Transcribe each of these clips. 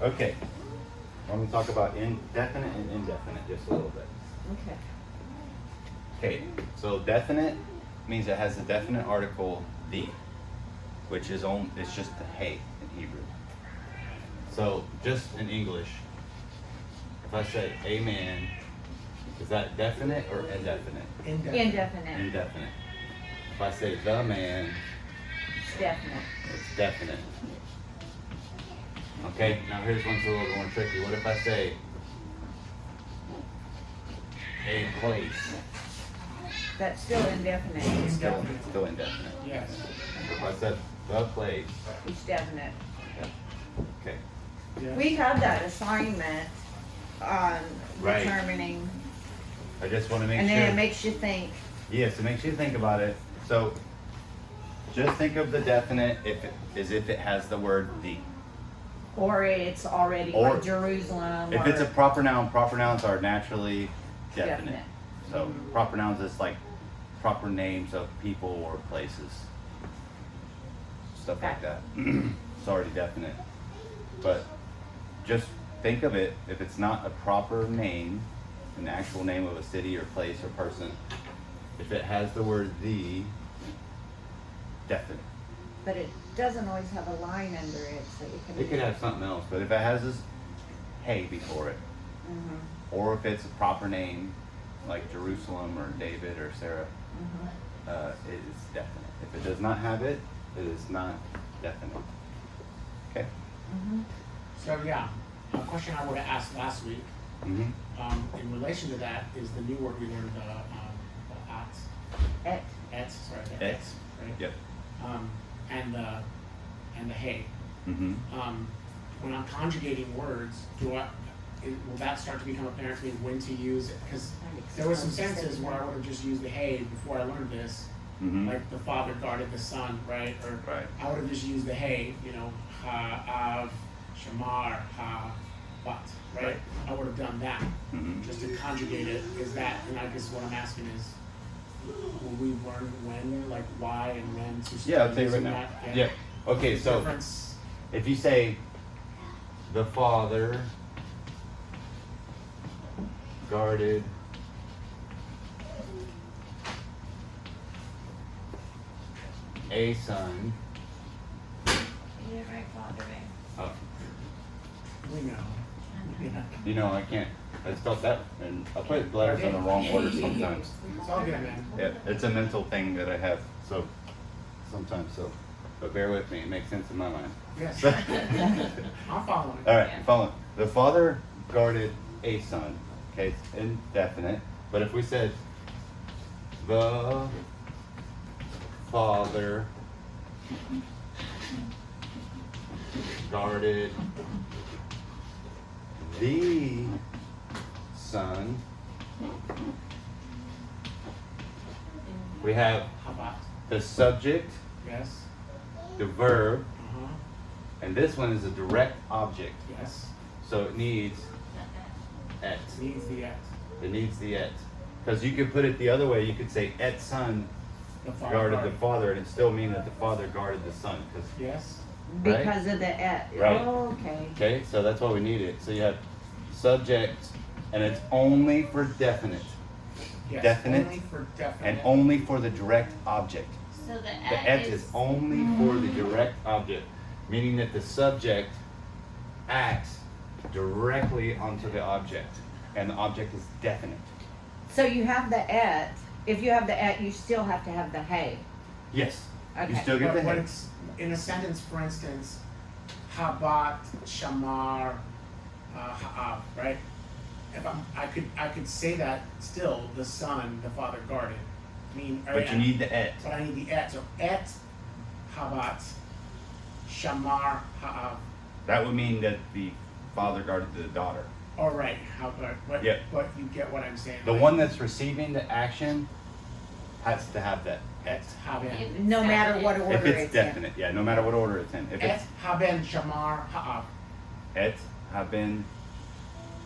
Okay. Let me talk about definite and indefinite just a little bit. Okay. Okay, so definite means it has the definite article the, which is it's just the hey in Hebrew. So just in English, if I say amen, is that definite or indefinite? Indefinite. Indefinite. If I say the man, It's definite. it's definite. Okay, now here's one's a little more tricky. What if I say a place? That's still indefinite. Still indefinite. Yes. If I said the place, It's definite. okay. Yes. We had that assignment on Right. determining, I just want to make and sure. then it makes you think. Yes, it makes you think about it. So just think of the definite as if it has the word the. Or it's already Or- like Jerusalem. If or it's a proper noun, proper nouns are naturally definite. Definite. So proper nouns is like proper names of people or places. Stuff like that. It's already definite. But just think of it, if it's not a proper name, an actual name of a city or place or person, if it has the word the, definite. But it doesn't always have a line under it, so you can. It could have something else, but if it has this hey before it, Mhm, or if it's a proper name like Jerusalem or David or Sarah, mhm. it is definite. If it does not have it, it is not definite. Okay? Mhm. So yeah, a question I would have asked last week, Mm-hmm. in relation to that, is the new word we learned, the Et. sorry, the Et. ets, right? Yep. And the hey. Mm-hmm. When I'm conjugating words, will that start to become apparent to me when to use it? Because there were some senses where I would have just used the hey before I learned this, Mm-hmm. like the father guarded the son, right? Or Right. I would have just used the hey, ha, av, shamar, ha, but, right? Right. I would have done that, Mm-hmm. just to conjugate it. Is that, and I guess what I'm asking is, will we learn when, like why and when to start Yeah, I'll tell you right using now. that? Yeah. Okay, so Difference. if you say the father guarded a son. You're right, Father. Oh, We know. Yeah. you know, I can't. I spelled that, and I put letters in the wrong order sometimes. It's all good, man. Yeah, it's a mental thing that I have. So sometimes, but bear with me. It makes sense in my mind. Yes. I'm following. All right, follow. The father guarded a son. Okay, it's indefinite. But if we said the father guarded the son, we have How about? the subject, Yes. the verb, Uh-huh. and this one is a direct object. Yes. So it needs et. Needs the et. It needs the et. Because you could put it the other way. You could say et son The father guarded guard. the father, and it still mean that the father guarded the son. Yes. Right? Because of the et. Right. Oh, okay. Okay, so that's why we need it. So you have subject, and it's only for definite, Yes. Definite. Only for definite. and only for the direct object. So the The et et is only for the direct object, meaning that the subject acts directly onto the object, and the object is definite. So you have the et. If you have the et, you still have to have the hey. Yes. You Okay. still get the But when head. it's in a sentence, for instance, habat, shamar, ha'av, right? If I could say that still, the son, the father guarded. But you need the et. But I need the et. So et, habat, shamar, ha'av. That would mean that the father guarded the daughter. All right. But Yep. but you get what I'm saying. The like, one that's receiving the action has to have that et, et. haben. No matter what order If it's it's definite, yeah, no matter what order it's in. If Et, it's haben, shamar, ha'av. et, have been,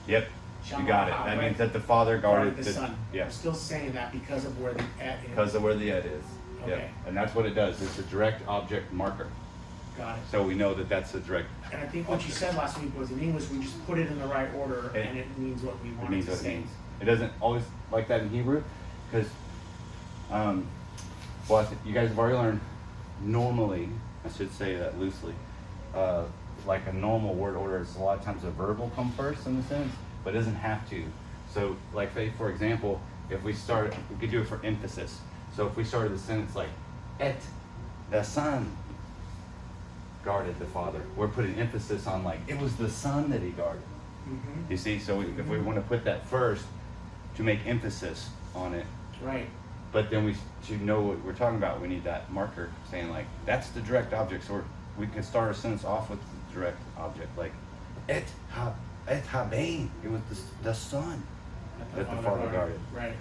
yep, you Shamar, got it. ha'av, That right? means that the father guarded the son. yeah, I'm still saying that because of where the et is. because of where the et is. Yeah, Okay. and that's what it does. It's a direct object marker. Got it. So we know that that's a direct. And I think what you said last week was in English, we just put it in the right order and it means what we It want it means to what it say. means. It doesn't always like that in Hebrew, because, well, you guys have already learned. Normally, I should say that loosely, like a normal word order is a lot of times a verb will come first in the sentence, but it doesn't have to. So, like, say for example, if we could do it for emphasis. So if we started the sentence like, "Et the son guarded the father," we're putting emphasis on like it was the son that he guarded. Mm-hmm. You see, so if we want to put that first to make emphasis on it, Right. but then to know what we're talking about, we need that marker saying like that's the direct object. So we can start our sentence off with the direct object, like et habain. It was the son that the father guarded. Right.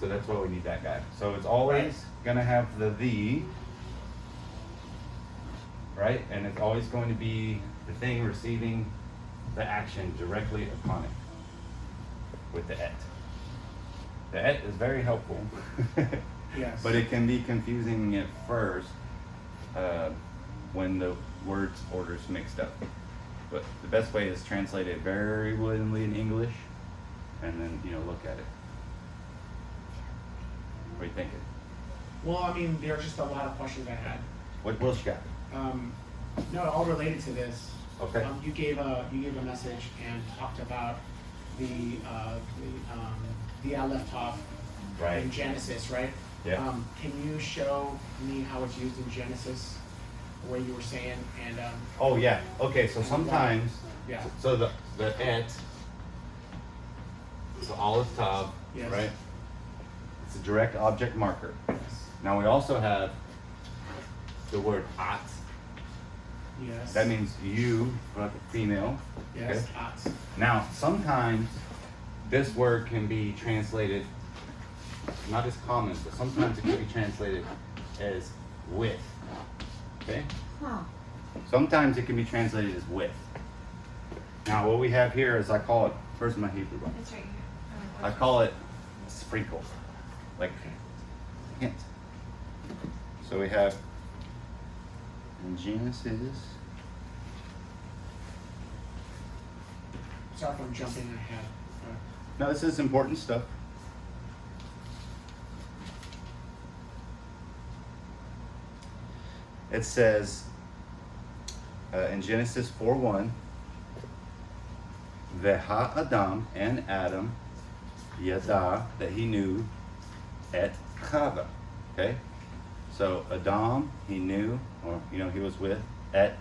So that's why we need that guy. So it's always gonna have the, right? And it's always going to be the thing receiving the action directly upon it with the et. The et is very helpful. Yes. But it can be confusing at first when the words orders mixed up. But the best way is translate it very willingly in English and then, look at it. What are you thinking? Well, I mean, there are just a lot of questions I had. What else you got? No, all related to this. Okay. You gave a message and talked about the I left off Right. in Genesis, right? Yeah. Can you show me how it's used in Genesis, the way you were saying, and Oh yeah. Okay. So sometimes. yeah. So the et. So olive tav. Yes. Right. It's a direct object marker. Yes. Now we also have the word at. Yes. That means you, like a female. yes. Okay. At. Now sometimes this word can be translated, not as common, but sometimes it can be translated as with. Okay. Huh. Sometimes it can be translated as with. Now what we have here is, I call it, where's my Hebrew Bible? It's right here. I call it sprinkle, like hint. So we have in Genesis. Sorry if I'm jumping ahead. No, this is important stuff. It says in Genesis 4:1, Veha Adam, and Adam, Yada, that he knew, et Chava. Okay? So Adam, he knew, or he was with, et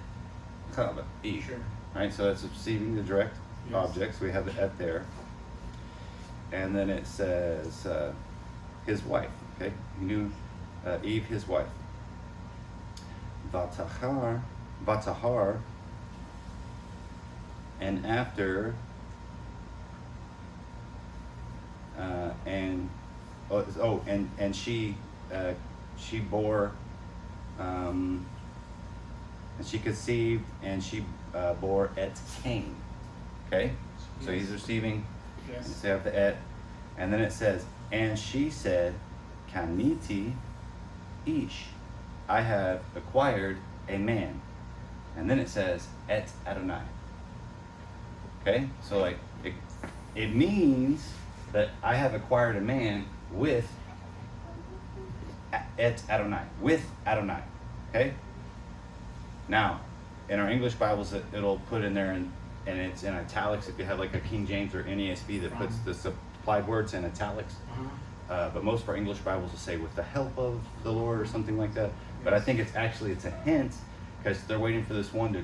Chava, Eve. Sure. Right? So that's receiving the direct Yes. object. So we have the et there. And then it says his wife. Okay? He knew Eve, his wife. Vatahar, and after, and she bore, and she conceived, and she bore et Cain. Okay, so he's receiving. Yes. So you have the et, and then it says, and she said, Kaniti ish, I have acquired a man. And then it says, et Adonai. Okay, so like it means that I have acquired a man with et Adonai, with Adonai. Okay. Now, in our English Bibles, it'll put in there and it's in italics. If you have like a King James or NASB that puts the supplied words in italics. But most of our English Bibles will say with the help of the Lord or something like that. But I think it's a hint, because they're waiting for this one to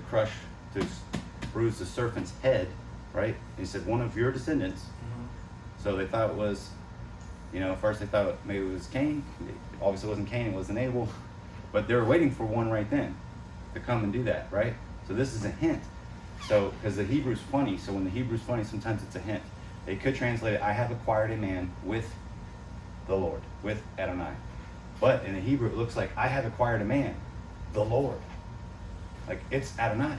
bruise the serpent's head, right? And he said, one of your descendants. So they thought it was, at first they thought maybe it was Cain. Obviously it wasn't Cain, it wasn't Abel. But they were waiting for one right then to come and do that, right? So this is a hint. So, because the Hebrew's funny, so when the Hebrew's funny, sometimes it's a hint. They could translate it, I have acquired a man with the Lord, with Adonai. But in the Hebrew, it looks like I have acquired a man, the Lord. Like it's Adonai.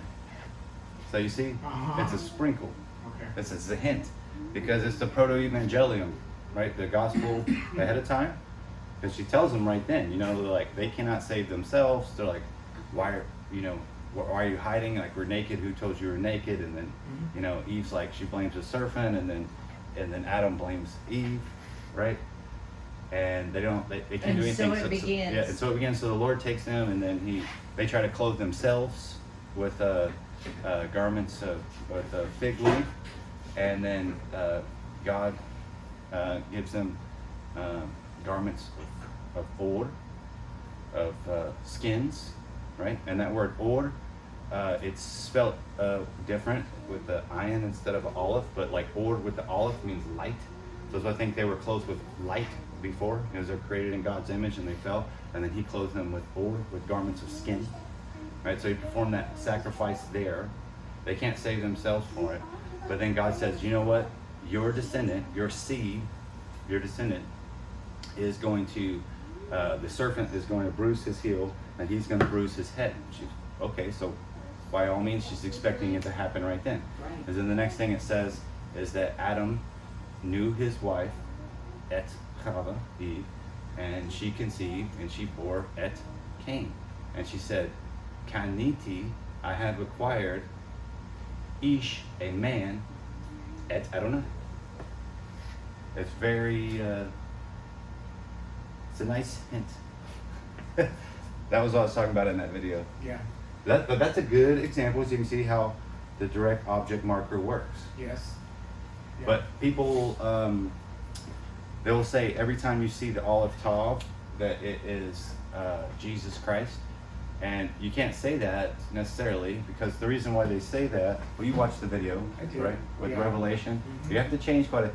So you see, it's a sprinkle. Okay. It's a hint, because it's the proto-evangelium, right? The gospel ahead of time. Because she tells them right then, they're like, they cannot save themselves. They're like, why you know, why are you hiding? Like, we're naked. Who told you we're naked? And then, Mhm. you know, Eve's like, she blames the serpent, and then Adam blames Eve, right? And they can't And do anything. so it begins. Yeah, and so it begins. So the Lord takes them, and then they try to clothe themselves with garments with a fig leaf, and then God gives them garments of or, of skins, right? And that word or, it's spelled different with the ayin instead of olive, but like or with the olive means light. So I think they were clothed with light before, because they're created in God's image and they fell, and then he clothed them with or, with garments of skin, right? So he performed that sacrifice there. They can't save themselves for it, but then God says, you know what? Your descendant, your seed, your descendant is going to, the serpent is going to bruise his heel, and he's going to bruise his head. She's, okay, so by all means, she's expecting it to happen right then. Right. And then the next thing it says is that Adam knew his wife, Et Chava, Eve, and she conceived, and she bore Et Cain. And she said, Kaniti, I have acquired Ish, a man, Et Adonai. It's very, it's a nice hint. That was what I was talking about in that video. Yeah. But that's a good example, so you can see how the direct object marker works. Yes. Yeah. But people, they will say every time you see the olive tav that it is Jesus Christ. And you can't say that necessarily, because the reason why they say that, well, you watched the video, I did, right? With yeah. Revelation. Mhm. You have to change quite a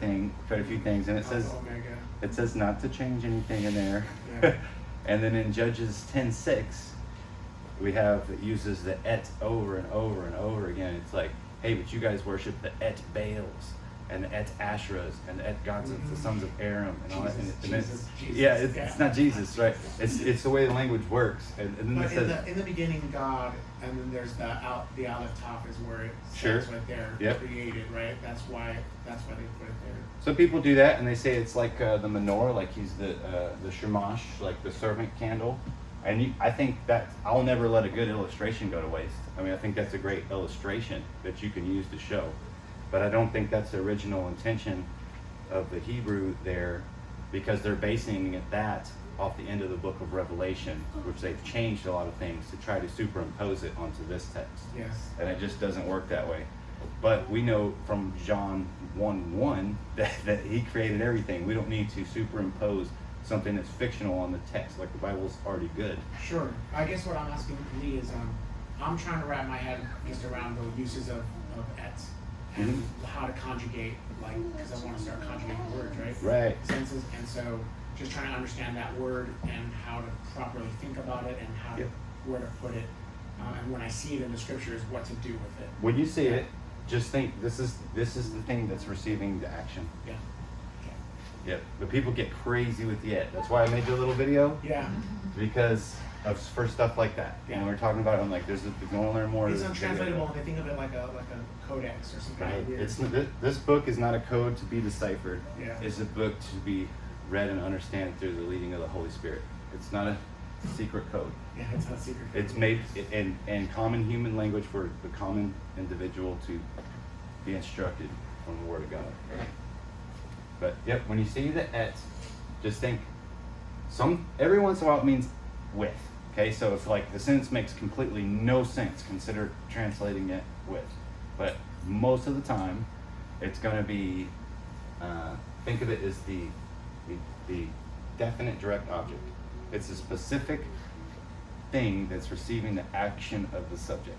few things, and it says Omega. it says not to change anything in there. Yeah. And then in Judges 10:6, we have, it uses the et over and over and over again. It's like, hey, but you guys worship the et Baals and the et Asherahs and the et gods of the sons of Aram and all that. Jesus. Yeah, it's not Jesus, right? It's the way the language works. And then But it says, in the beginning, God, and then there's the Aleph Toph is where it Sure. says right there, Yep. created, right? That's why they put it there. some people do that, and they say it's like the menorah, like he's the shamash, like the servant candle. And I think that I'll never let a good illustration go to waste. I mean, I think that's a great illustration that you can use to show. But I don't think that's the original intention of the Hebrew there, because they're basing that off the end of the book of Revelation, which they've changed a lot of things to try to superimpose it onto this text. Yes. And it just doesn't work that way. But we know from John 1:1 that he created everything. We don't need to superimpose something that's fictional on the text, like the Bible's already good. Sure. I guess what I'm asking Lee is, I'm trying to wrap my head just around the uses of et and how to conjugate, like, because I want to start conjugating words, right? Right. Senses, and so just trying to understand that word and how to properly think about it and how Yep. where to put it, and when I see it in the scriptures, what to do with it. When you see it, just think this is the thing that's receiving the action. Yeah. Yep. But people get crazy with the it. That's why I made the little video, Yeah. because of for stuff like that. Yeah. And we're talking about it, I'm like, if you want to learn more, It's there's a video. untranslatable, and they think of it like a codex or some kind Right. of weird. This book is not a code to be deciphered. Yeah. It's a book to be read and understand through the leading of the Holy Spirit. It's not a secret code. Yeah, it's not secret. It's made in common human language for the common individual to be instructed from the Word of God. But yep, when you see the et, just think every once in a while it means with. Okay, so if like the sentence makes completely no sense, consider translating it with. But most of the time, it's going to be, think of it as the definite direct object. It's a specific thing that's receiving the action of the subject.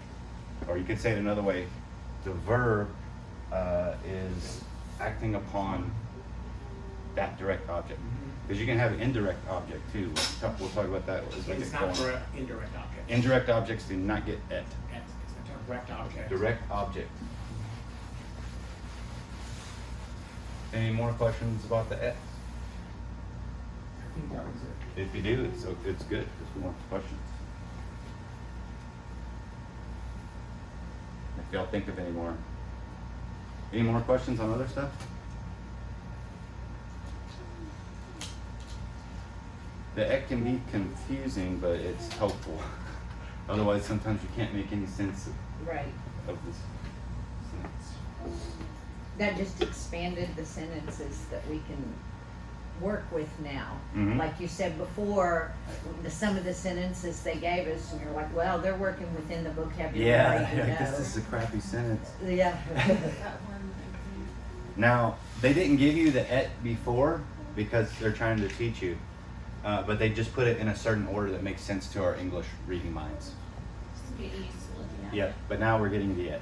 Or you could say it another way, the verb is acting upon that direct object. Because you can have an indirect object too. We'll talk about that. as we It's get not going. for an indirect object. Indirect objects do not get et. It's a direct object. Direct object. Any more questions about the et? I think that was it. If you do, it's good because we want the questions. If y'all think of any more questions on other stuff? The et can be confusing, but it's helpful. Otherwise, sometimes you can't make any sense Right. of this sentence. That just expanded the sentences that we can work with now. Mhm. Like you said before, some of the sentences they gave us, and you're like, well, they're working within the vocabulary. Yeah, you like, know. this is a crappy sentence. Yeah. Now, they didn't give you the et before because they're trying to teach you, but they just put it in a certain order that makes sense to our English reading minds. Just to get used to looking at Yep, it. but now we're getting the et.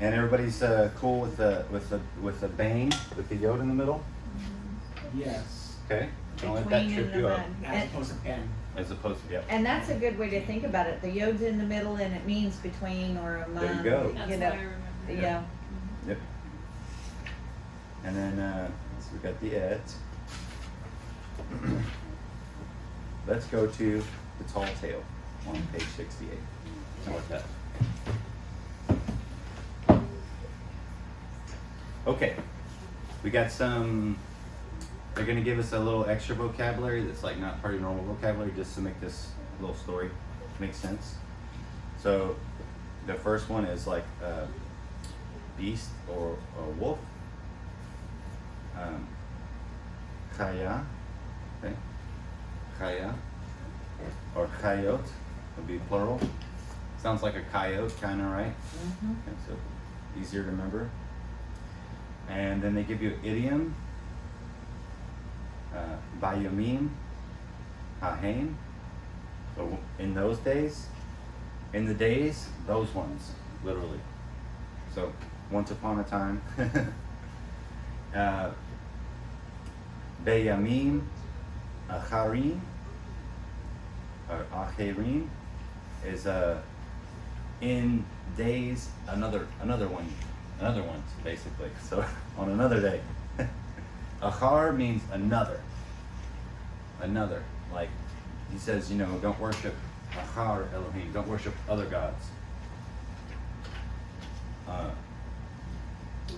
And everybody's cool with the bane, with the yod in the middle. Yes. Okay, don't let that Between trip and you the up. bun. As opposed to pen. As opposed to, yep. And that's a good way to think about it. The yod's in the middle and it means between or among. There you go. That's You what know, I remember. yeah. Yep. And then so we got the et. Let's go to the tall tale on page 68. How about that? Okay, we got some. They're gonna give us a little extra vocabulary that's like not part of your normal vocabulary, just to make this little story make sense. So, the first one is like beast or wolf. Chaya, okay, chaya, or chayot would be plural. Sounds like a coyote, kind of, right? Mhm. Okay, so easier to remember. And then they give you an idiom. Bayamim, hahain. So in those days, in the days, those ones, literally. So once upon a time. Bayamim, acharim, or acherim, is in days another ones basically. So on another day. Achar means another. Like he says, don't worship Achar Elohim, don't worship other gods.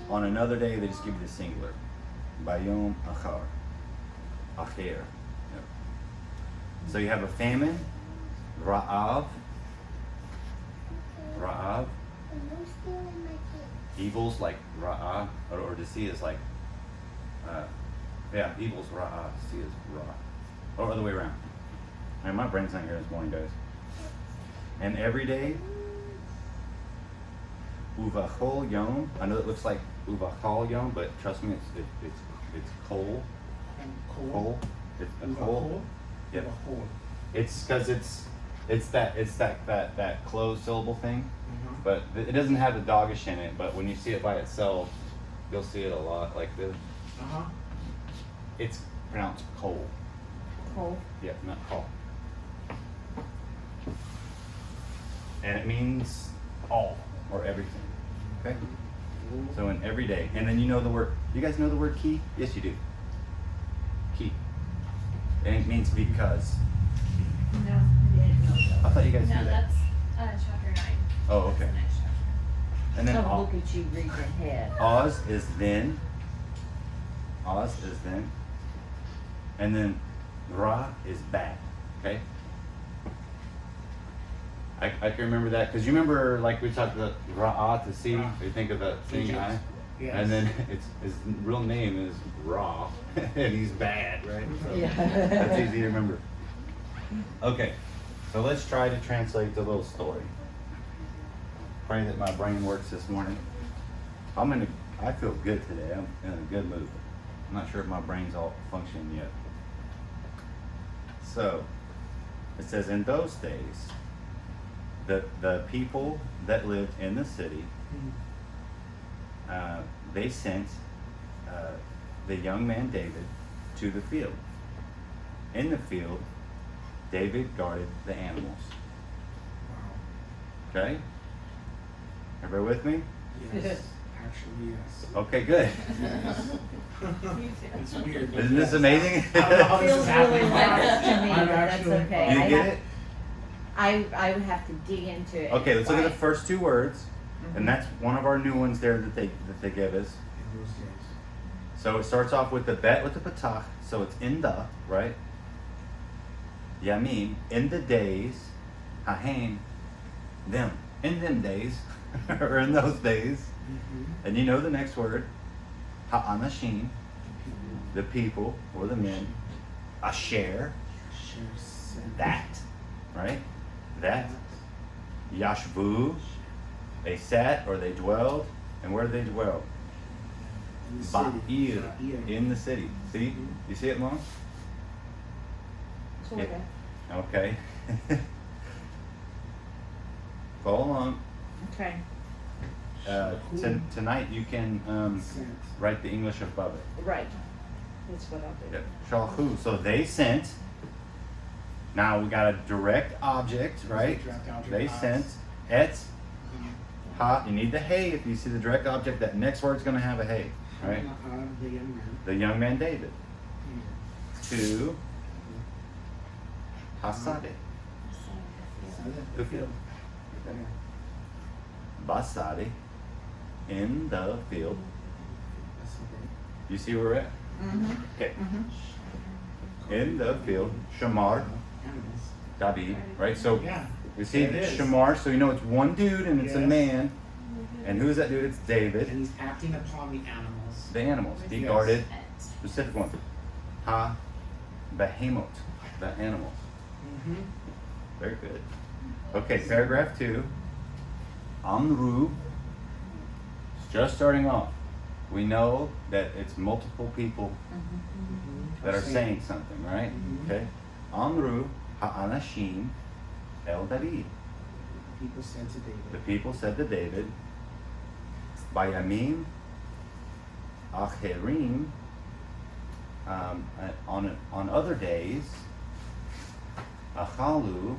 On another day, they just give you the singular. Bayom Achar. Acher. Yep. So you have a famine, Ra'av. Ra'av. Evils like Ra'ah, or to see is like, evil's Ra'ah, to see is Ra. Or other way around. Man, my brain's not here this morning, guys. And every day, Uvachol Yom. I know it looks like Uvachol Yom, but trust me, it's coal. Coal. It's a coal. Yep. It's because it's that closed syllable thing. But it doesn't have the doggish in it, but when you see it by itself, you'll see it a lot like this. It's pronounced coal. Cool. Yeah, not coal. And it means all or everything. Okay? So in every day. And then you know the word, you guys know the word key? Yes, you do. Key. And it means because. No, I didn't know I that. thought you guys No, knew that. that's chapter 9. Oh, That's okay. the next chapter. And then Oh, look at you reading ahead. Oz is then. Oz is then. And then Ra is bad. Okay? I can remember that because you remember like we talked about Ra'ah to see. You think of the seeing Egypt. eye. Yes. And then his real name is Ra, and he's bad, right? So Yeah. That's easy to remember. Okay, so let's try to translate the little story. Pray that my brain works this morning. I feel good today. I'm in a good mood. I'm not sure if my brain's all functioning yet. So, it says, in those days, the people that lived in the city, they sent the young man David to the field. In the field, David guarded the animals. Okay? Everybody with me? Yes. Actually, yes. Okay, good. It's weird. but Isn't this yes. amazing? I don't know how this Feels is really happening. lost to me, I'm but that's actually- okay. You get it? I would have to dig into it. Okay, let's look at the Right. first two words, and that's one of our new ones there that they give us. In those days. So it starts off with the bet with the patach, so it's in the, right? Yamim, in the days, hahen, them, in them days, or in those days. Mm-hmm. And you know the next word, ha'anashim, the people or the men, asher, that, right? That, yashvu, they sat or they dwelled, and where did they dwell? Ba'ir, in the city. See? You see it, Mom? Sort of. Okay. Follow along. Okay. Tonight you can write the English above it. Right. That's what I'll do. Yep. Shalchu. So they sent. Now we got a direct object, right? Direct object, They us. sent et ha. You need the hey if you see the direct object. That next word's going to have a hey, right? The young man. The young man David Mm. to Hasade, the field. Basade, in the field. You see where we're at? Mm-hmm. Okay. Mm-hmm. In the field, Shamar, Animals. David, right? So Yeah. we see There it is. Shamar, so you know it's one dude and it's a Yes. man. And who's that dude? It's David. And he's acting upon the animals. The animals. He Yes. guarded specific ones. Ha, Behemoth, the animals. Mm-hmm. Very good. Okay, paragraph 2. Amru. It's just starting off. We know that it's multiple people that are saying something, right? Mhm. Okay. Amru ha'anashim el David. People said to The David. people said to David, Bayamim acherim, on other days, achalu,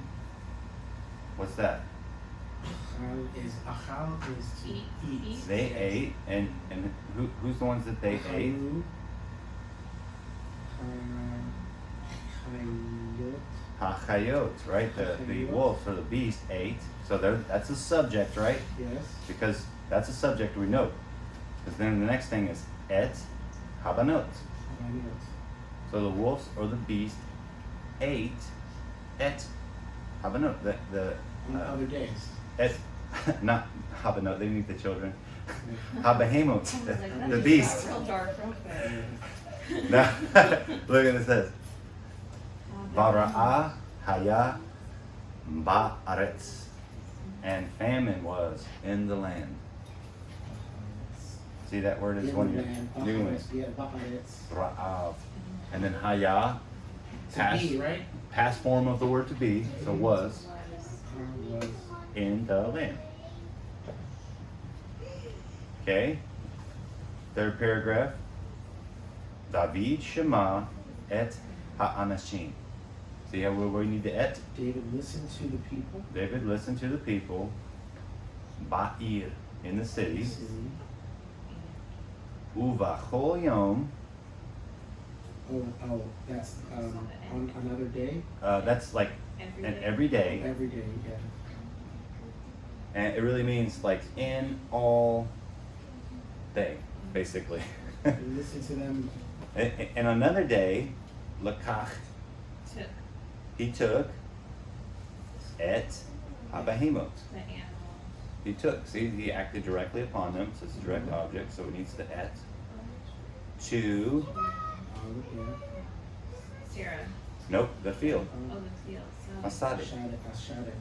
what's that? Achal is to Eat. eat. They ate, and who's the ones that they ate? Achalu, Chayot. Hachayot, right? The Hachayot. wolf or the beast ate. So that's a subject, right? Yes. Because that's a subject we know. Because then the next thing is et habanot. Chayot. So the wolves or the beast ate et habanot. The On other days. et not habanot. They didn't eat the children. Habahemot, the beast. Real dark, real quick. Now, look at it says. Vara'a haya ba'aretz. And famine was in the land. See that word is one of your new ones. Yeah, Ba'aretz. Ra'av. And then haya, To past, be, right? past form of the word to be, so was Was. in the land. Okay. Third paragraph. David Shema et ha'anashim. See how we need the et? David listened to the people. David listened to the people. Ba'ir, in the city. Uvachol yom. Oh, that's on another day. That's like an every day. Every day, yeah. And it really means like in all day, basically. And listen to them. And another day, lakach, Took he took et habahemot. the animal. He took, see, he acted directly upon them, so it's a direct object, so it needs the et. To, Yeah. Sarah. nope, the field. Oh, the field. So. Asade. Ashade.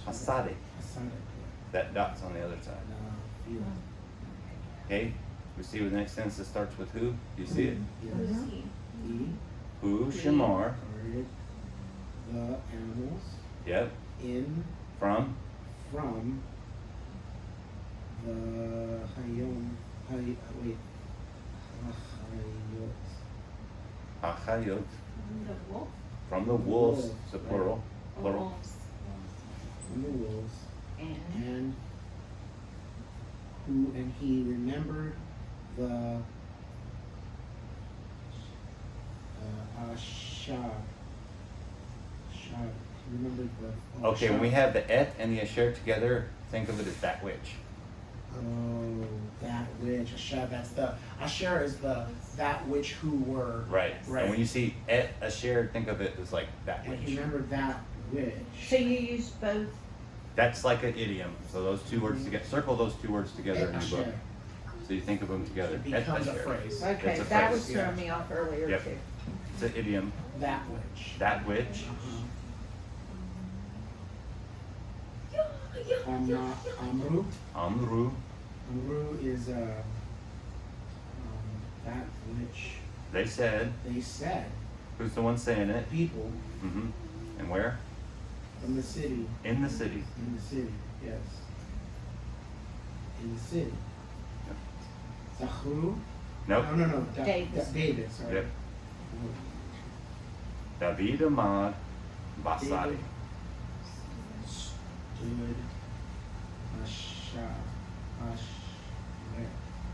Asade. Asade. That dot's on the other side. Field. Okay? We see the next sentence that starts with who? Do you see it? Who's Yes. he? He Who, Shamar. guarded the animals Yep. in From from the Hayom. Wait. Hayot. Achayot. The wolf. From the wolves. Wolves, It's a right. plural. Or Plural. wolves. From the wolves. And And he remembered the Shad. He remembered the Okay, when we Shad. have the et and the asher together, think of it as that which. Oh, that which Asher. That's the Asher is the that which who were. Right. Right. And when you see et asher, think of it as like that And which. you remember that which. So you use both? That's like an idiom. So those two words together. Circle those two words together in Et your book. Asher. So you think of them together. It Et becomes a asher. phrase. Okay, It's a that phrase, was yeah. throwing me off earlier Yep. too. It's an idiom. That which. That which. Amru. Amru. Amru is that which They said. they said. Who's the one saying it? People Mm-hmm. And where? from the city. In the city. In the city, yes. In the city. Zachru? Nope. No. David. David, sorry. Yep. David Amad Basadi. David stood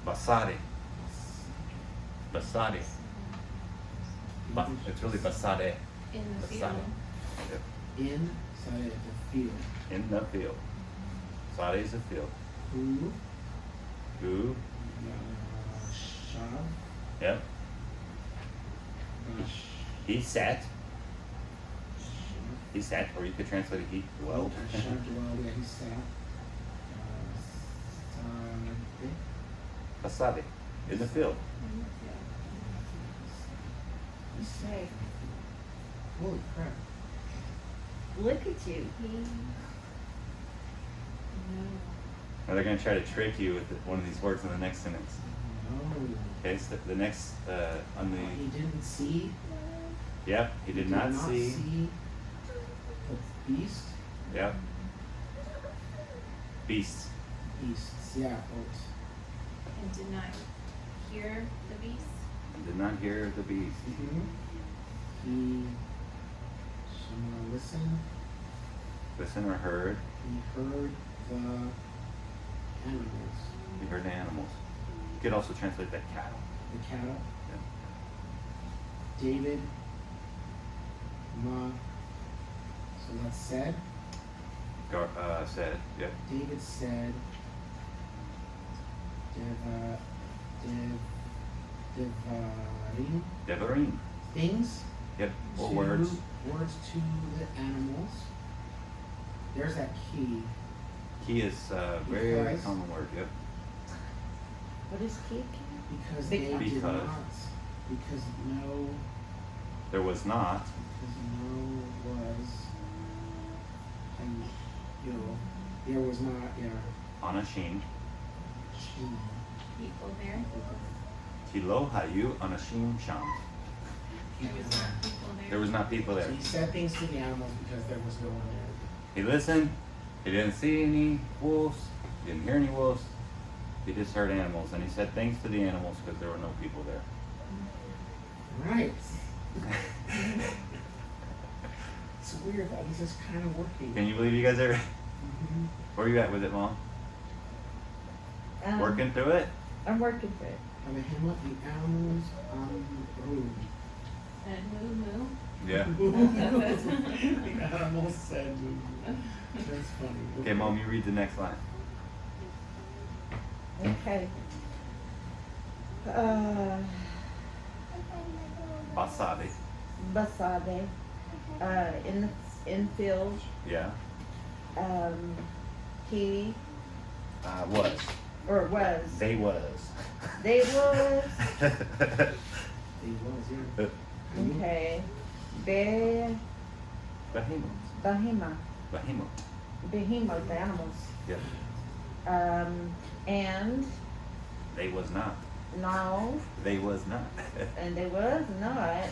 Basadi. Basadi. It's really Basade. In the field. Basade. Yep. inside the field. In the field. Sade is a field. Who? Who? Shav. Yep. He sat. He sat, or you could translate it he dwelled. Shav dwelled, yeah, he sat. Basade. In the field. In the field. Hey, Holy crap. look at you. Now they're going to try to trick you with one of these words in the next sentence. No. Okay, so the next, on the, He didn't see. yep, he did not see. The beast. Yep. Beasts. Beasts, yeah. And did not hear the beast. Did not hear the beast. He someone listened. Listen or heard. He heard the animals. He heard the animals. You could also translate that cattle. The cattle. Yeah. David. So that's said. Said, yep. David said. Devarim. Devarim. Things. Yep. Or to- words. Words to the animals. There's that key. Key is a very Because- common word. Yep. What is key? Because they Because. did not. Because no. There was not. Because no was. And there was not. Yeah. Anashim. She. People there. Kilo hayu anashim sham. There was not people there. There was not people So there. he said things to the animals because there was no one there. He listened. He didn't see any wolves. He didn't hear any wolves. He just heard animals, and he said things to the animals because there were no people there. Right. It's weird that this is kind of working. Can you believe you guys are? Mhm. Where you at with it, Mom? Working through it? I'm working through it. By the Hamlet, the animals room. And moo moo. Yeah. The animals said moo. That's funny. Okay, Mom, you read the next line. Okay. Basadi. Basade, in the infield, Yeah. he, Was. or was, They was. they was, He was, yeah. okay, Behemoth. behemoth, Behemoth. the animals, Yep. and They was not. no, They was not. and they was not,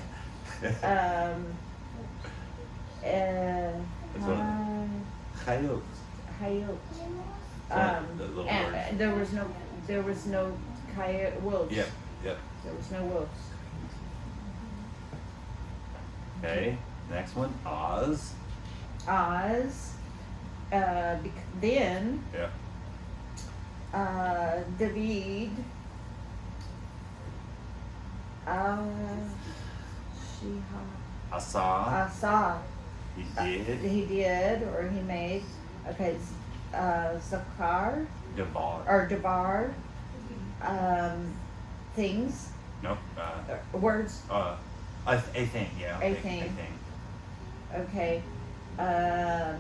Coyotes. coyote. The little And words. there was no coyote, wolves. Yep. Yep. There was no wolves. Okay. Next one. Oz. Oz, then, Yep. David, Asa. Asa, He did. he did, or he made, okay, Zakar Devar. or Devar, things, Nope. words, A thing. Yeah. A thing. Okay, bad.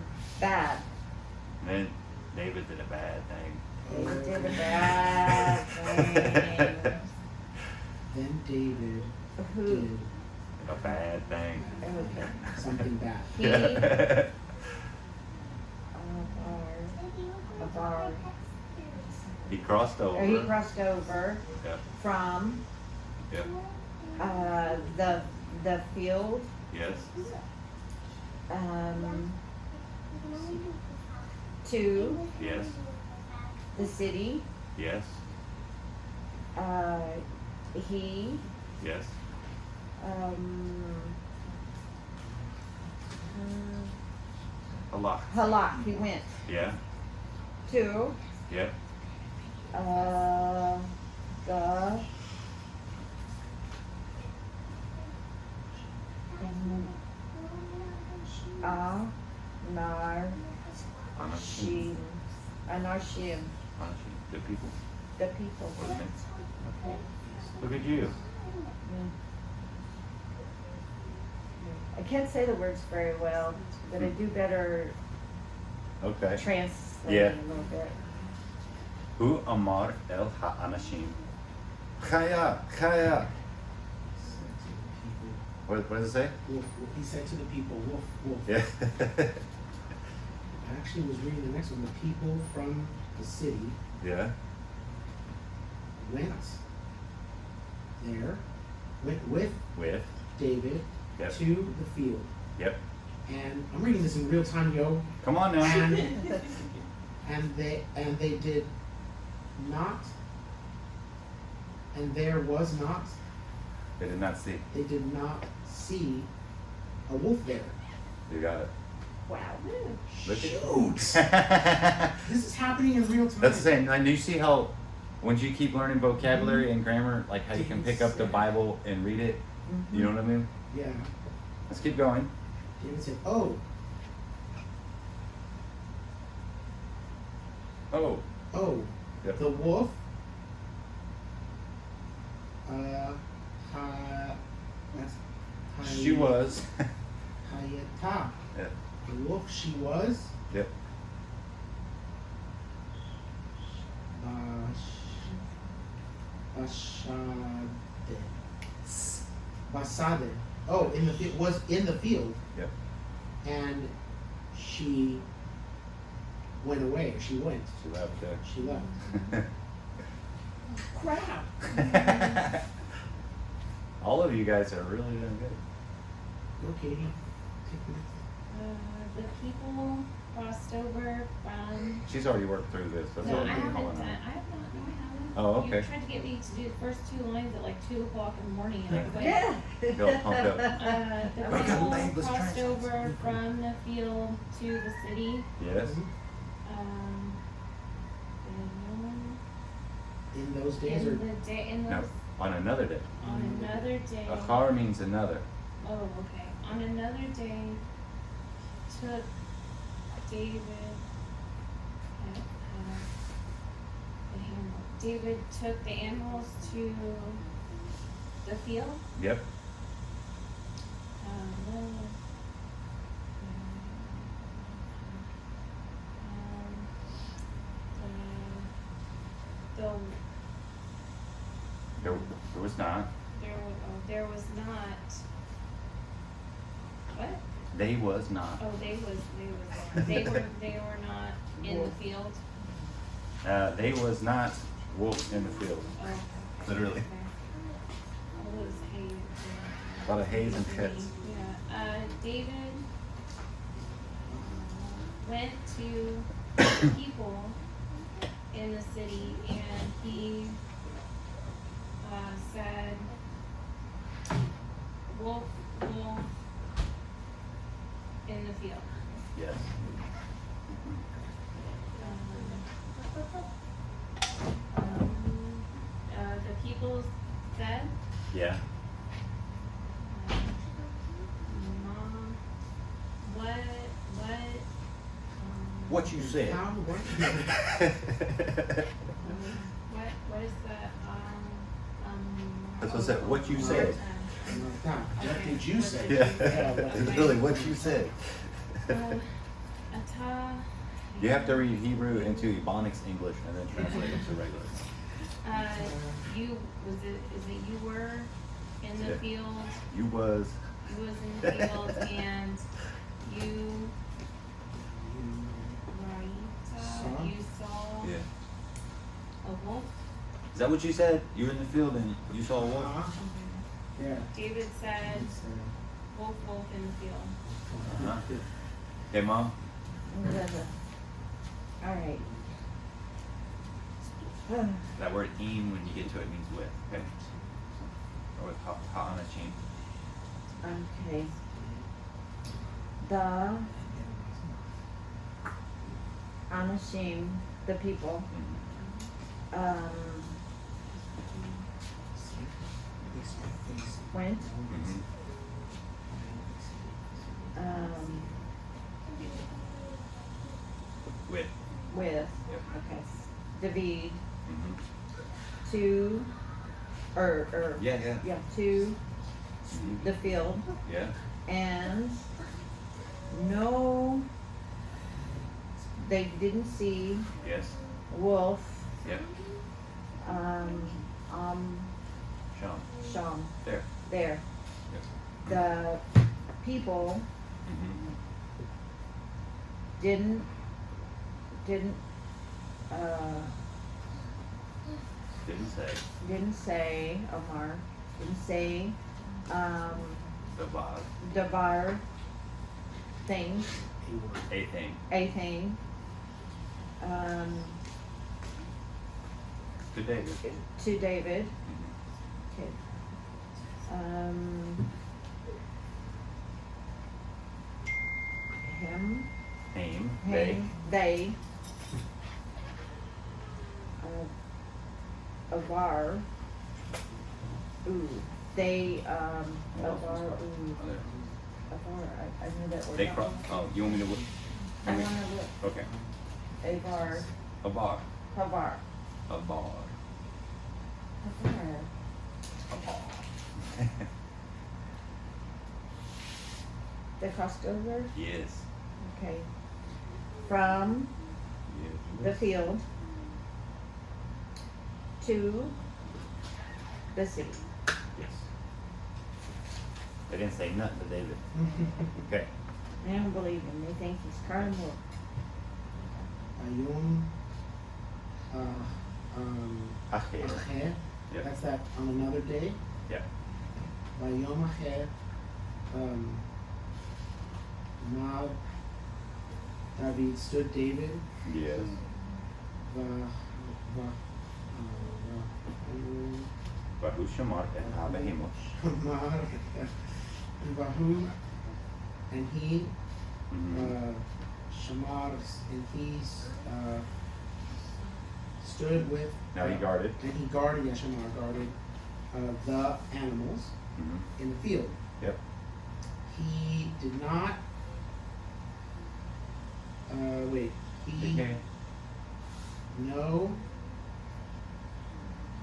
Then David did a bad thing. They did a bad thing. Then David Who? did A bad thing. Okay. something bad. He, Avar, He crossed over. or he crossed over Yep. from, Yep. the field, Yes. to Yes. the city, Yes. he, Yes. Allah. Halak, he went Yeah. to, Yep. the, Anashim. Anarshim, The people. the people. Okay. Look at you. I can't say the words very well, but I do better Okay. translating Yeah. a little bit. Hu Amar El Ha'anashim. Chaya. Chaya. What does it say? Wolf, wolf. He said to the people, wolf, wolf. Yeah. I actually was reading the next one. The people from the city Yeah. went there, went with With. David Yep. to the field. Yep. And I'm reading this in real time, yo. Come on now. And they did not, and there was not, They did not see. they did not see a wolf there. You got it. Wow. Look Shoot. at This is happening in real time. That's the same. And do you see how once you keep learning vocabulary and grammar, like how you can pick up the Bible and read it? You know what I mean? Yeah. Let's keep going. David said, "Oh, Oh. oh, Yep. the wolf. That's She was. Hayata. Yep. The wolf. She was. Yep. Basade. Oh, was in the field, Yep. and she went away. She went. She left She left. there. Crap. All of you guys are really doing good. Go, Katie. Take the next The people crossed over from. She's already worked through this. That's No, what I I'm haven't calling done. I her. have not. No, I haven't. Oh, okay. You tried to get me to do the first two lines at like 2 o'clock in the morning, and I quit. Yeah. Go, pump it up. The I got people language crossed translates. over from the field to the city. Yes. Um, In those days, or in the day, in No. those, On another day. on another day. Achar means another. Oh, okay. On another day, took David. The animal. David took the animals to the field. Yep. The There was not. there was not. What? They was not. Oh, they were not in the field. They was not wolf in the field. Oh, okay. Literally. Okay. All those hay. A lot of hays and pits. Yeah. David went to the people in the city, and he said, "Wolf, wolf in the field." Yes. The people said, Yeah. "Mom, what, what you said. How, what? What is the That's what I said, what you said. What did you say? Yeah, what it's really what you said. Ata. You have to read Hebrew into Ebonics English and then translate it to regular. You was it? Is it you were in the Yeah. field? You was. You was in the field, and you. Saw? You saw Yeah. a wolf. Is that what you said? You were in the field and you saw a wolf? Uh-huh. Yeah. David said, "Wolf, wolf in the field." Uh-huh. Hey, Mom? All right. That word "im" when you get to it means with. Okay. Or with ha'anashim. Okay. The Anashim, the people, went, Mm-hmm. With. with, Yep. okay, David, Mm-hmm. to, or, Yeah. yeah, to Mhm. the field, Yeah. and no, they didn't see Yes. wolf, Yep. Sean. Sham, There. there. Yep. The people Mm-hmm. didn't, Didn't say. Omar, didn't say, The Bob. Davar things, A thing. a thing, To David. to David, Mm-hmm. okay. Him, Aim. They. him, they, Avar, ooh, they, Avar, ooh, Avar, I knew that word. They cross. Oh, you want me to look? I wanna look, Okay. Avar, Abar. Havar, Abar. Havar, Abar. they crossed over, Yes. okay, from the Yes. field to the city. Yes. They didn't say nothing to David. Okay. They don't believe him, they think he's crying wolf. Ayun, Acher. Acher, Yep. that's that on another day. Yeah. Vayom Acher, Mad, David stood David, Yes. Bahushamar and Abahimush. Vahu, and he, Mm-hmm. Shamar, and he stood with. Now he guarded. And he guarded, Shamar guarded the animals Mm-hmm. in the field. Yep. He did not. Wait. He Okay. no.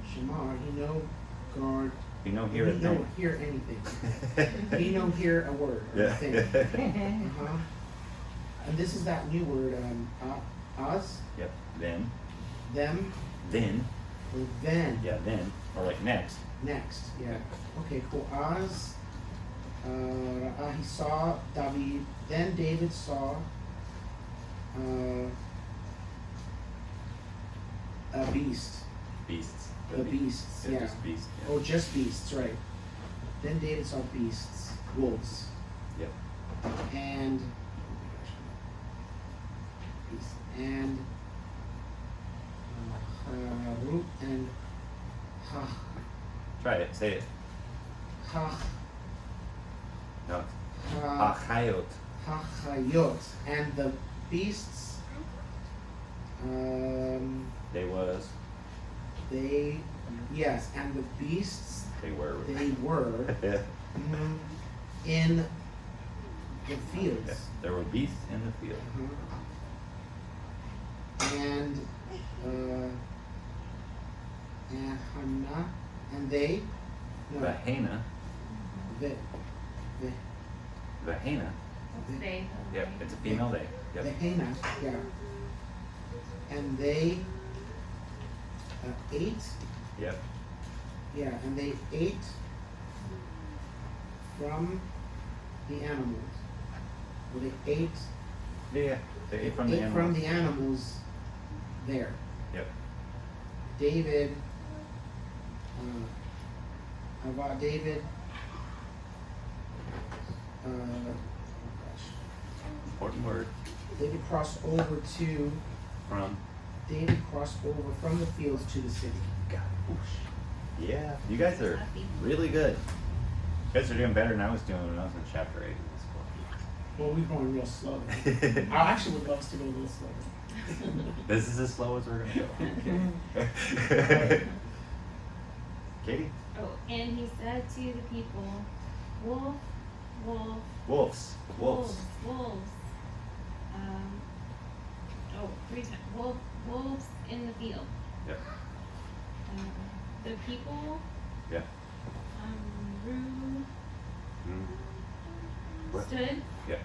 Shamar. He no guard. You know here he at no thing. hear anything. He no hear a word or a thing. Uh-huh. And this is that new word. Us, Yep. Then. them, Then. or then. Yeah. Then. Or like next. Next, yeah. Okay, cool. Az, he saw David. Then David saw a beast. Beasts. The beasts, Yeah. yeah. Just beasts. Oh, just beasts, right. Then David saw beasts, wolves, Yep. and beasts, and Ruth and Try it. Say it. No. Achayot. Hachayot, and the beasts, They was. they, yes, and the beasts, They were. they were Yeah. in the fields. There were beasts in the field. and Hannah, and they, no, Vahana. the Vahana. That's they. though, Yep, right? it's a female they. the Yep. Hannah, yeah, and they ate, Yep. yeah, and they ate from the animals. Well, they ate. Yeah. They ate from the ate animals. from the animals there. Yep. David, about David, oh gosh, Important word. David crossed over to, From. David crossed over from the fields to the city. God. Yeah. You guys are really good. You guys are doing better than I was doing when I was in chapter 8 of Well, we're going real slow. this book. I actually would love us to go a little slower. This is as slow as we're gonna go. Katie? Oh, and he said to the people, wolf, wolf, Wolves. wolves, wolves. Three times. Wolves in the field. Yep. The people, Yep. Ru, Mm. What? stood, Yep.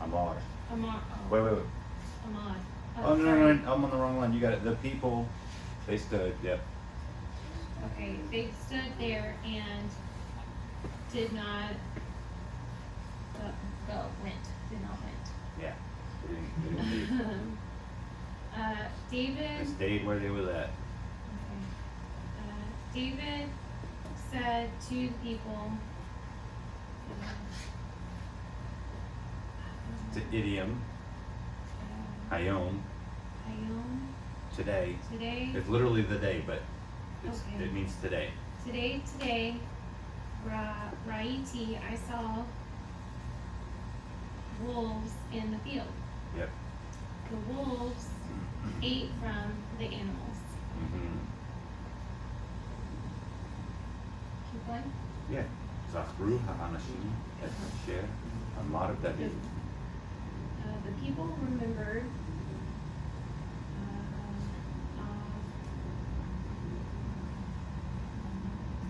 Amar. Amar, Wait. Ahmad. Oh, no, sorry. I'm on the wrong one. You got it. The people, they stood. Yep. Okay, they stood there and did not did not went. Yeah. They didn't leave. David. They stayed where they was at. David said to the people, It's an idiom. Hayom. Hayom, Today. today, It's literally the day, but Okay. it means today. today, Raiti, I saw wolves in the field. Yep. The wolves ate from the animals. Mm-hmm. Keep going. Yeah. Zachru ha'anashim et asher amar David. The people remembered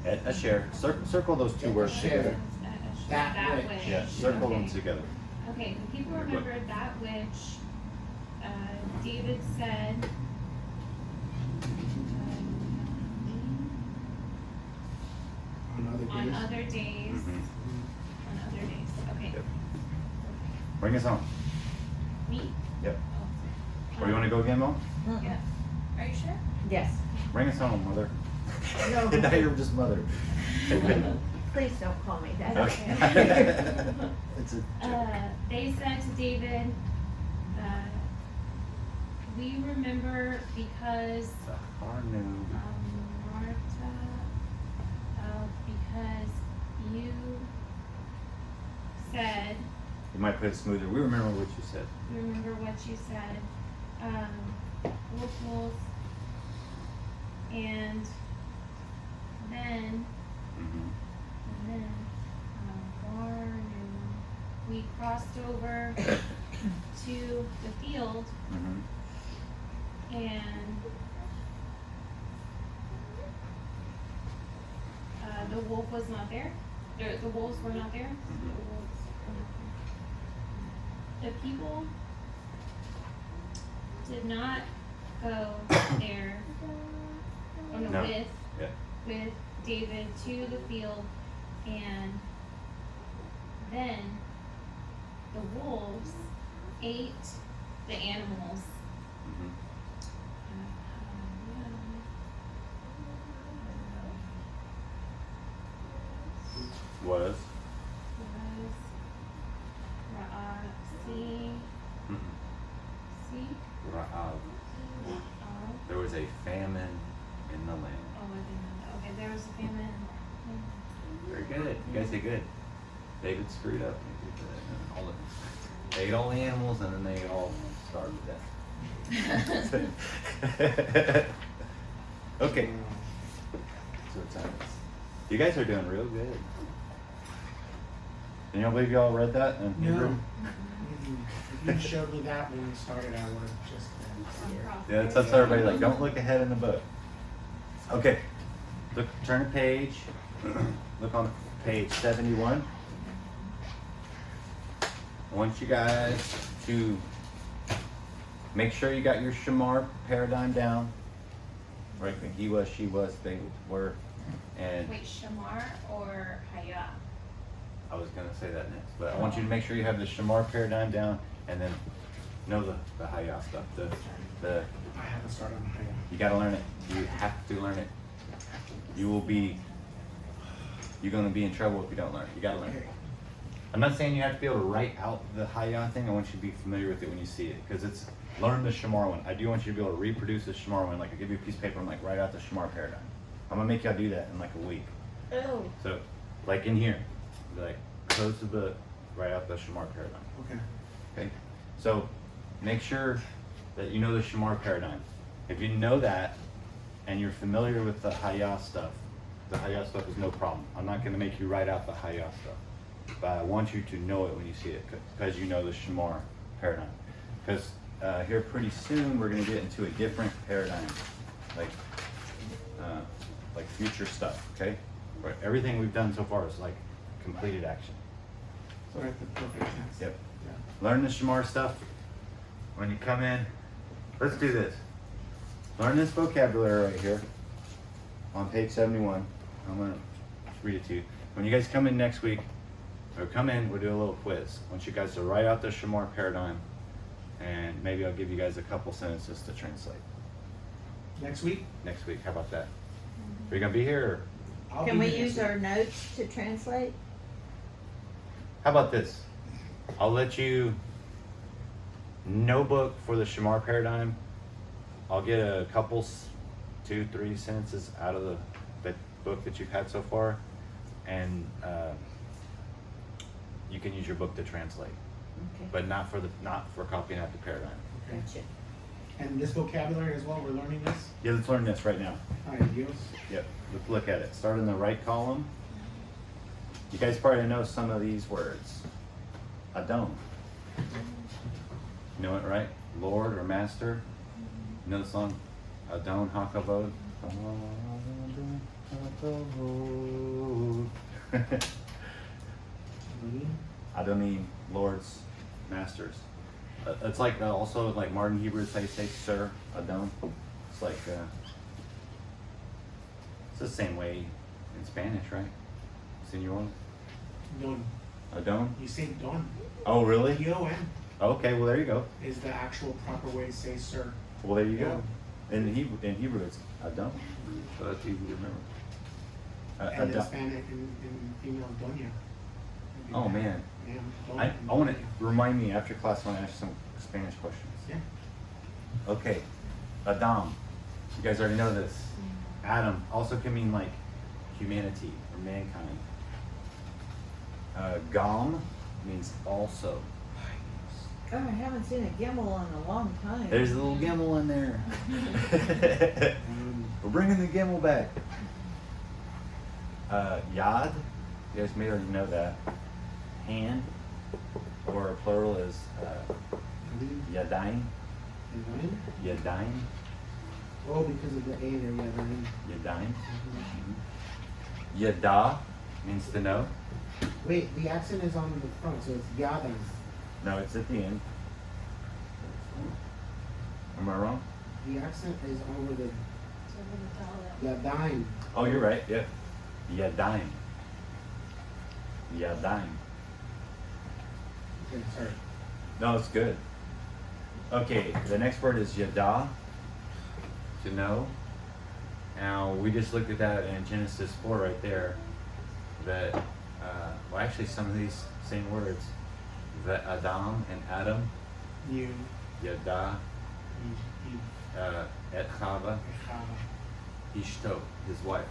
Et asher. Circle those two Et words asher. together. That which. Yeah. Circle them Okay. together. Okay, the people Good. remembered that which David said. On other days. Mhm. On other days, okay. Yep. Bring us home. Me? Yep. Oh. Where you want to go again, Mom? Yeah. Are you sure? Yes. Bring us home, Mother. No. now you're just Mother. Please don't call me that. Okay. It's a They said to David, we remember because Harnu. Martha, because you said, You might put it smoother. We remember what you said. remember what you said, wolf, and then, Mm-hmm. we crossed over to the field Mm-hmm. and the wolf was not there. The wolves were not there. The wolves were not there. The people did not go there. Oh no, No. with David to the field, and then the wolves ate the animals. Mm-hmm. Was. See? Ra'av. There was a famine in the land. Oh, I didn't know that. Okay, there was a famine. Very good. You guys did good. David screwed up. They ate all the animals and then they all starved to death. Okay. So it's you guys are doing real good. Can you believe y'all read that in Hebrew? No. If you showed me that when we started, I would have just been scared. Yeah, it's up to everybody, like, don't look ahead in the book. Okay, look, turn a page, look on page 71. I want you guys to make sure you got your Shamar paradigm down. Right, when he was, she was, they were, and Wait, Shamar or Haya? I was gonna say that next, but I want you to make sure you have the Shamar paradigm down, and then know the Hayah stuff. The I haven't started on Haya. you gotta learn it. You have to learn it. You're gonna be in trouble if you don't learn it. You gotta learn it. Okay. I'm not saying you have to be able to write out the Hayah thing. I want you to be familiar with it when you see it, because it's learn the Shamar one. I do want you to be able to reproduce the Shamar one. Like I give you a piece of paper, I'm like, write out the Shamar paradigm. I'm gonna make y'all do that in like a week. Oh, So, like in here, be like close the book, write out the Shamar paradigm. Okay. Okay, so make sure that you know the Shamar paradigm. If you know that and you're familiar with the Hayah stuff is no problem. I'm not going to make you write out the Hayah stuff, but I want you to know it when you see it because you know the Shamar paradigm. Because here pretty soon we're going to get into a different paradigm, like future stuff. Okay, right. Everything we've done so far is like completed action. So I have the perfect tense. Yep. Yeah. Learn the Shamar stuff. When you come in, let's do this. Learn this vocabulary right here on page 71. I'm going to read it to you. When you guys come in next week, or come in, we'll do a little quiz. I want you guys to write out the Shamar paradigm, and maybe I'll give you guys a couple sentences to translate. Next week, Next week, how about that? Are you going to be here? Or I'll can be we here use next our week. notes to translate? how about this? I'll let you, no book for the Shamar paradigm. I'll get a couple, 2-3 sentences out of the book that you've had so far, and you can use your book to translate, Okay, but not for copying out the paradigm. Okay. gotcha. And this vocabulary as well, we're learning this? Yeah, let's learn this right now. Adios. Yep, let's look at it. Start in the right column. You guys probably know some of these words. Adon. You know it, right? Lord or master. You know the song? Adon Hakavod. Adonim, lords, masters. It's like also like Martin Hebrew is how you say sir, Adon. It's like it's the same way in Spanish, right? Senor, Don. Adon. You say don. Oh, really? D-O-N Okay, well there you go. is the actual proper way to say sir. Well, there you go. In Hebrew, it's Adon. So that's easy to remember. And in Adon. Hispanic and female, doña. Oh man, Ma'am, don, I want to doña. remind me after class when I ask some Spanish questions. Yeah. Okay, Adam. You guys already know this. Adam also can mean like humanity or mankind. Gam means also. Oh, I haven't seen a Gimel in a long time. There's a little Gimel in there. We're bringing the Gimel back. Yad. You guys may already know that. Hand, or plural is Yadayim. Yadayim. Oh, because of the A there, yeah. Then. Yadayim. Yada means to know. Wait, the accent is on the front, so it's yadan. No, it's at the end. Am I wrong? The accent is over the So we're gonna tell yadayim. Oh, you're right. Yep. Yadayim. Yadayim. Okay, sorry. No, it's good. Okay, the next word is yada, to know. Now, we just looked at that in Genesis 4 right there, that, well actually some of these same words, that Adam and Adam, You. yada, et Chava, ishto, his wife.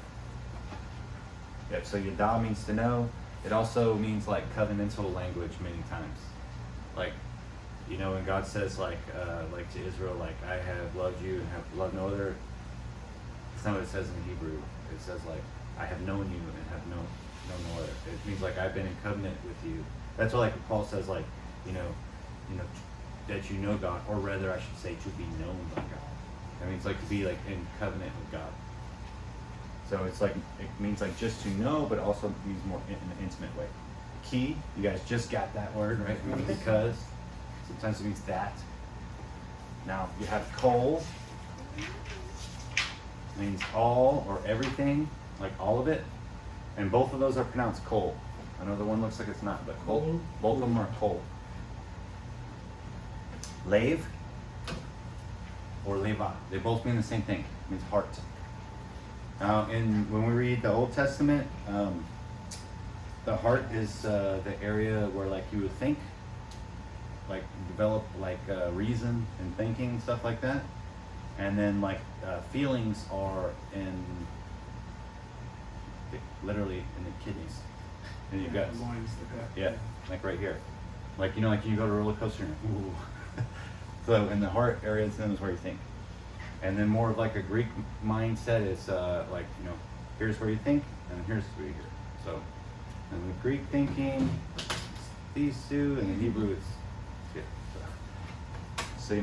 Yep, so yada means to know. It also means like covenantal language many times. Like, you know, when God says like to Israel, like, I have loved you and have loved no other, it's not what it says in Hebrew. It says like, I have known you and have known no other. It means like, I've been in covenant with you. That's what like Paul says, like, you know, that you know God, or rather I should say to be known by God. That means like to be like in covenant with God. So it's like, it means like just to know, but also means more in an intimate way. Key, you guys just got that word, right? It means because, sometimes it means that. Now you have kol, means all or everything, like all of it. And both of those are pronounced kol. I know the one looks like it's not, but kol, both of them are kol. Lave or leva, they both mean the same thing. It means heart. Now, when we read the Old Testament, the heart is the area where like you would think, like develop like reason and thinking, stuff like that. And then like feelings are literally in the kidneys. And you've got, Loins, the gut. yeah, like right here. Like, like you go to a roller coaster and ooh. So in the heart area, then is where you think. And then more of like a Greek mindset is like, here's where you think and here's where you hear. So in the Greek thinking, it's these two, and in Hebrew it's yeah. So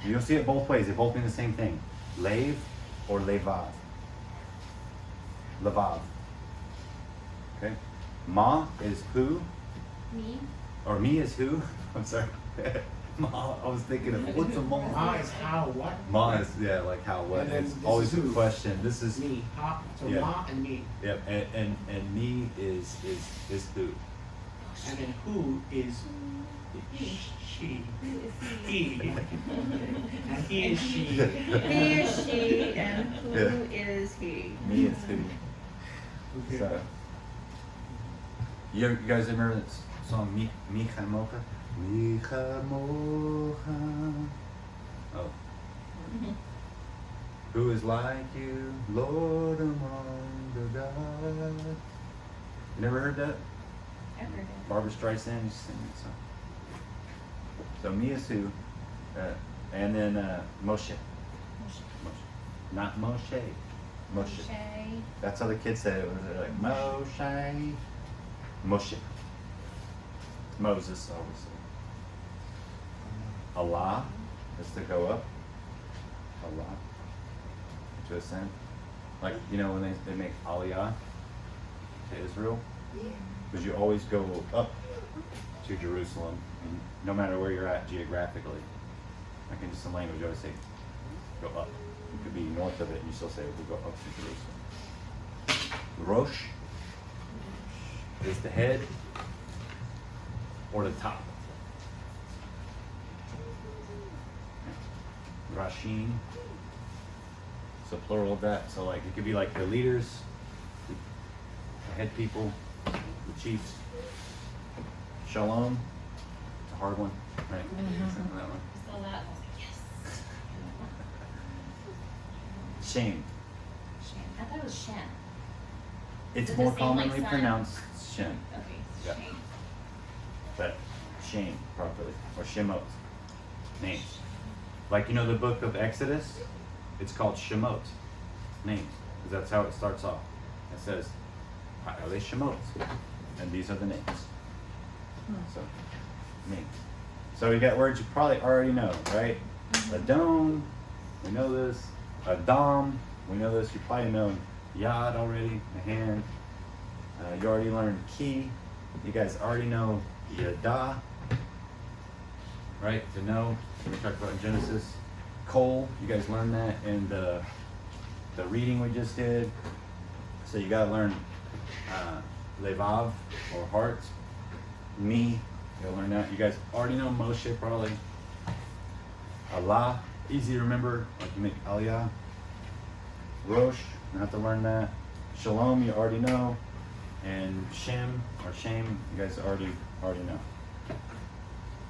you'll see it both ways. They both mean the same thing. Lave or levav. Levav. Okay? Ma is who, Me? or me is who. I'm sorry. Ma, I was thinking of what's a ma? Ma is how, what? Ma is, yeah, like how, what. And then It's this always is a who? question. This is Me. Ha, so Yeah. ma and me. yep, and me is who. And then who is she. He. And he is she. He is she, and who Yeah. is he? Me is who. Okay. So, you guys remember that song Micha Mocha? Micha Mocha. Oh. Who is like you, Lord among the gods? You never heard that? I've heard it. Barbara Streisand used to sing that song. So me is who, and then Moshe. Moshe. Not Moshe. Moshe. Shay. That's how the kids say it. They're like Moshe. Moshe. Moses, obviously. Allah is to go up. Allah. To ascend. Like, when they make Aliyah to Israel. Because you always go up to Jerusalem, and no matter where you're at geographically. Like in some language, you always say, go up. You could be north of it, and you still say, we'll go up to Jerusalem. Rosh is the head or the top. Rashim, it's a plural of that. So like it could be like the leaders, the head people, the chiefs. Shalom, it's a hard one, right? Something that one. I saw that. I was like, yes. Shame. Shan. I thought it was Shan. It's Is it the more same, like, commonly sign? pronounced Shem, Okay. Yeah. Shan. but shame properly, or Shemot, names. Like the book of Exodus, it's called Shemot, names, because that's how it starts off. It says, Ha'ele Shemot, and these are the names. So, names. So we got words you probably already know, right? Adon, we know this. Adam, we know this. You probably know Yad already, the hand. You already learned Ki. You guys already know Yada, right? To know. We talked about in Genesis. Kol, you guys learned that in the reading we just did. So you gotta learn Levav, or heart. Me, you'll learn that. You guys already know Moshe probably. Allah, easy to remember, like you make Aliyah. Rosh, you have to learn that. Shalom, you already know. And Shem, or Shame, you guys already know.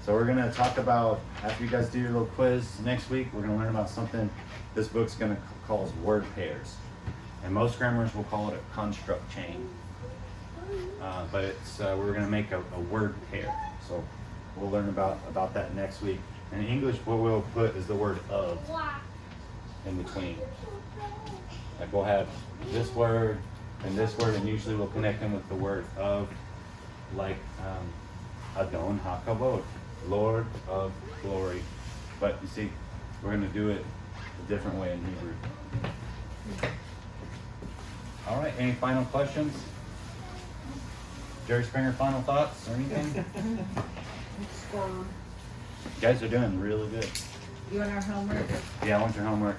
So we're gonna talk about, after you guys do your little quiz next week, we're gonna learn about something this book's gonna call as word pairs. And most grammars will call it a construct chain. But it's we're gonna make a word pair. So we'll learn about that next week. In English, what we'll put is the word of in between. Like we'll have this word and this word, and usually we'll connect them with the word of, like Adon HaKavod, Lord of glory. But you see, we're going to do it a different way in Hebrew. All right, any final questions? Jerry Springer, final thoughts or anything? You guys are doing really good. You want our homework? Yeah, I want your homework.